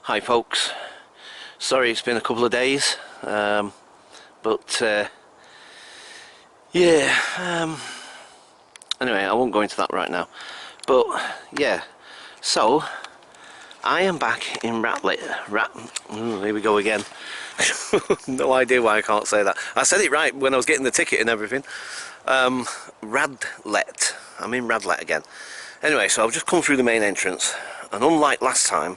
Hi folks, sorry it's been a couple of days, anyway, I won't go into that right now, but yeah, so I am back in Radlett. Here we go again. No idea why I can't say that. I said it right when I was getting the ticket and everything. Radlett. I'm in Radlett again. Anyway, so I've just come through the main entrance, and unlike last time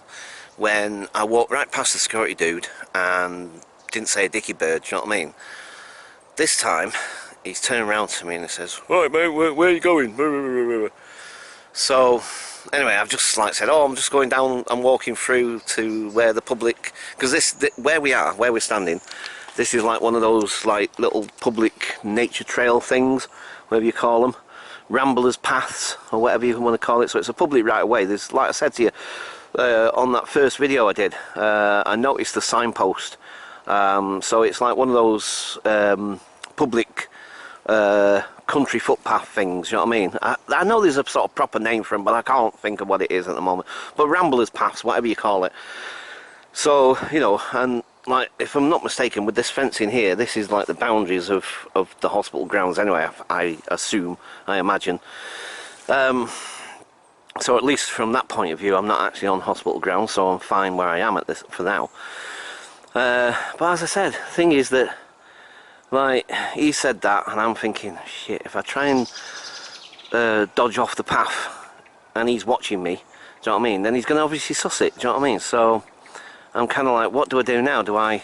when I walked right past the security dude and didn't say a dicky bird, do you know what I mean? This time he's turning around to me and he says, "Right mate, where are you going?" So anyway, I've just like said, "Oh, I'm just going down and walking through to where the public," because where we're standing, this is like one of those like little public nature trail things, whatever you call them, ramblers paths or whatever you want to call it. So it's a public right of way. There's, like I said to you on that first video I did, I noticed the signpost. So it's like one of those public country footpath things, you know what I mean? I know there's a sort of proper name for them, but I can't think of what it is at the moment. But ramblers paths, whatever you call it. So, you know, and like, if I'm not mistaken, with this fencing here, this is like the boundaries of the hospital grounds anyway, I assume, I imagine. So at least from that point of view, I'm not actually on hospital grounds, so I'm fine where I am at this for now. But as I said, the thing is that, like, he said that, and I'm thinking, shit, if I try and dodge off the path, and he's watching me, do you know what I mean, then he's going to obviously suss it, do you know what I mean? So I'm kind of like, what do I do now? Well,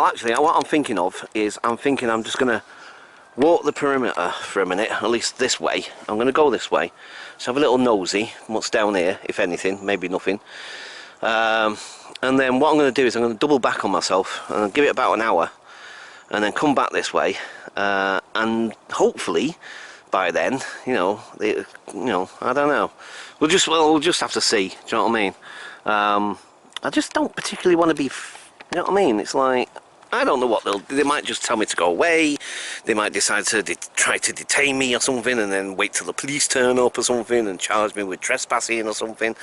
actually, what I'm thinking of is, I'm just going to walk the perimeter for a minute, at least this way. I'm going to go this way, so have a little nosy what's down here, if anything, maybe nothing. And then what I'm going to do is I'm going to double back on myself and give it about an hour, and then come back this way, and hopefully by then, I don't know. We'll just have to see. Do you know what I mean? I just don't particularly want to be. You know what I mean? It's like, I don't know what they might just tell me to go away. They might decide to try to detain me or something, and then wait till the police turn up or something and charge me with trespassing or something.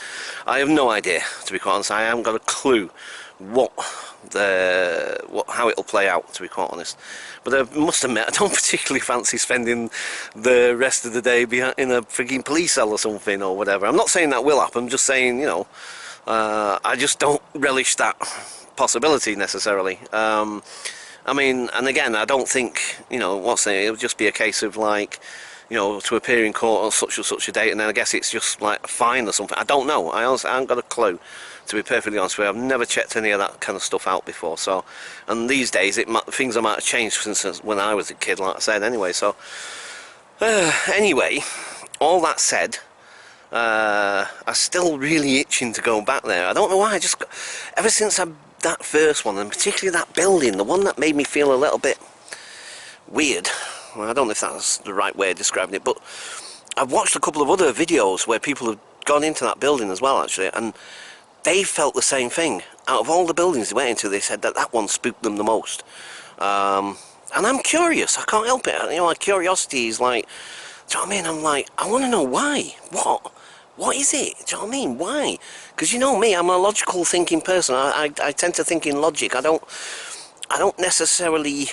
I have no idea, to be quite honest. I haven't got a clue how it'll play out, to be quite honest. But I must admit, I don't particularly fancy spending the rest of the day in a frigging police cell or something or whatever. I'm not saying that will happen. I'm just saying, I just don't relish that possibility necessarily. I mean, and again, I don't think, it'll just be a case of like, to appear in court on such and such a date, and then I guess it's just like a fine or something. I don't know. I honestly haven't got a clue, to be perfectly honest with you. I've never checked any of that kind of stuff out before. So, and these days, things might have changed since when I was a kid, like I said. Anyway, so anyway, all that said, I'm still really itching to go back there. I don't know why. Ever since that first one, and particularly that building, the one that made me feel a little bit weird. Well, I don't know if that's the right way of describing it, but I've watched a couple of other videos where people have gone into that building as well, actually, and they felt the same thing. Out of all the buildings they went into, they said that one spooked them the most. And I'm curious. I can't help it. My curiosity is like, do you know what I mean? I'm like, I want to know why. What is it? Do you know what I mean? Why? Because you know me, I'm a logical thinking person. I tend to think in logic. I don't necessarily,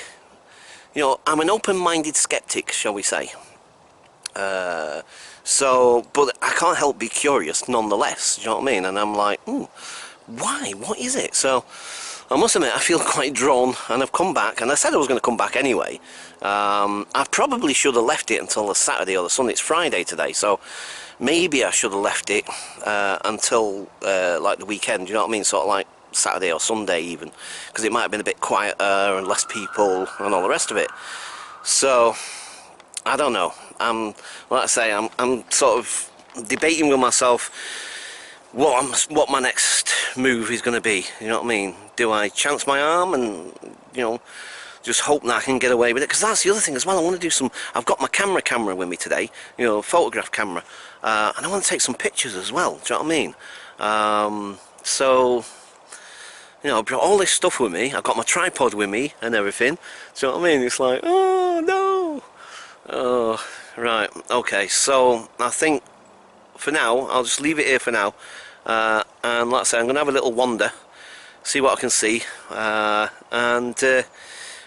I'm an open-minded skeptic, shall we say. But I can't help be curious nonetheless, do you know what I mean? And I'm like, why? What is it? So I must admit, I feel quite drawn, and I've come back, and I said I was going to come back anyway. I probably should have left it until the Saturday or the Sunday. It's Friday today, so maybe I should have left it until like the weekend, you know what I mean? Sort of like Saturday or Sunday even, because it might have been a bit quieter and less people and all the rest of it. So I don't know. Like I say, I'm sort of debating with myself what my next move is going to be. You know what I mean? Do I chance my arm and just hope that I can get away with it? Because that's the other thing as well. I want to do some. I've got my camera with me today. Photograph camera, and I want to take some pictures as well. Do you know what I mean? So. I've brought all this stuff with me. I've got my tripod with me and everything. Do you know what I mean? It's like, oh no. Oh, right. Okay. So I think for now I'll just leave it here for now. and like I say, I'm going to have a little wander, see what I can see, and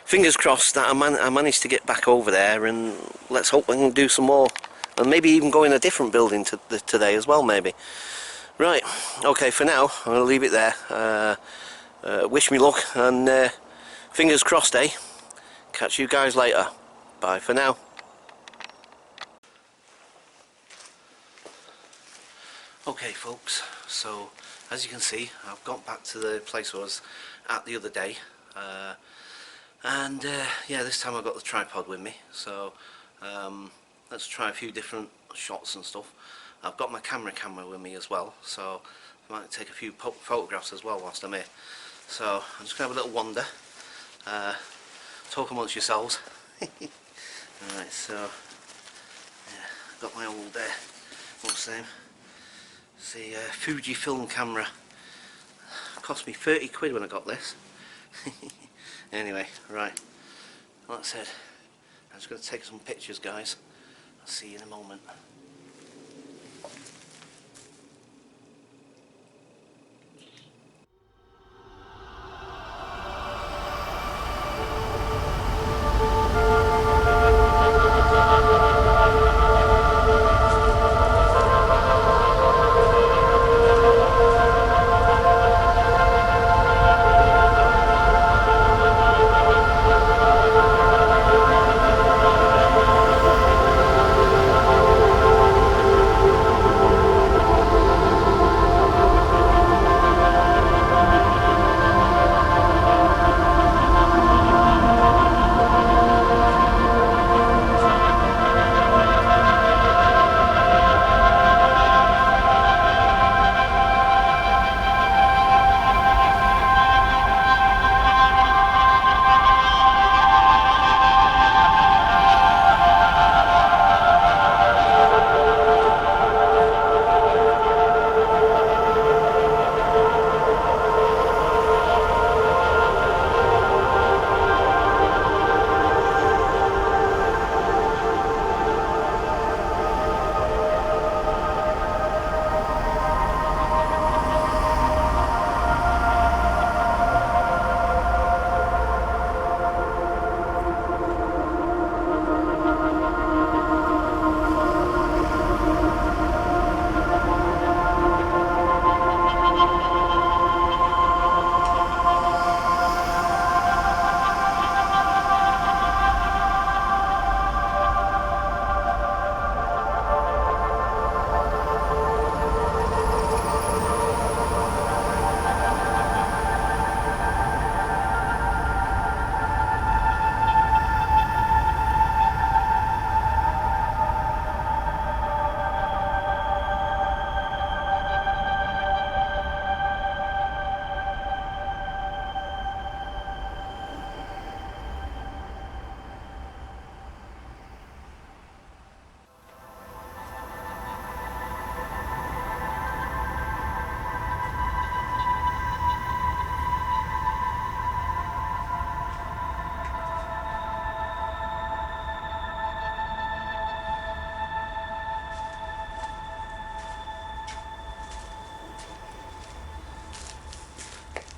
fingers crossed that I managed to get back over there, and let's hope we can do some more, and maybe even go in a different building today as well, maybe. Right, okay, for now I'm going to leave it there. Wish me luck, and fingers crossed, eh? Catch you guys later. Bye for now. Okay folks, so as you can see, I've got back to the place I was at the other day, and yeah, this time I've got the tripod with me, so let's try a few different shots and stuff. I've got my camera with me as well, so I might take a few photographs as well whilst I'm here. So I'm just going to have a little wander, talk amongst yourselves. Alright, so yeah, got my old what's the name? It's the Fuji film camera. Cost me 30 quid when I got this. Anyway, right, like I said, I'm just going to take some pictures, guys. I'll see you in a moment.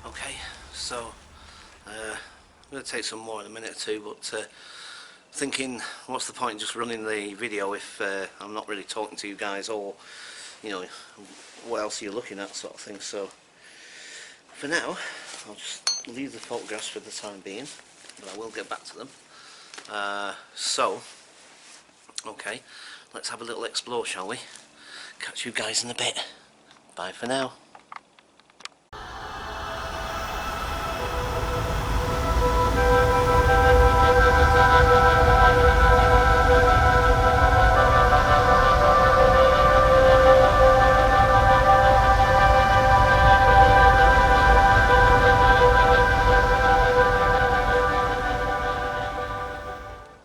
Okay, so I'm going to take some more in a minute or two, but thinking, what's the point just running the video if I'm not really talking to you guys, or you know, what else are you looking at, sort of thing. So for now I'll just leave the photographs for the time being, but I will get back to them. So okay, let's have a little explore, shall we? Catch you guys in a bit. Bye for now.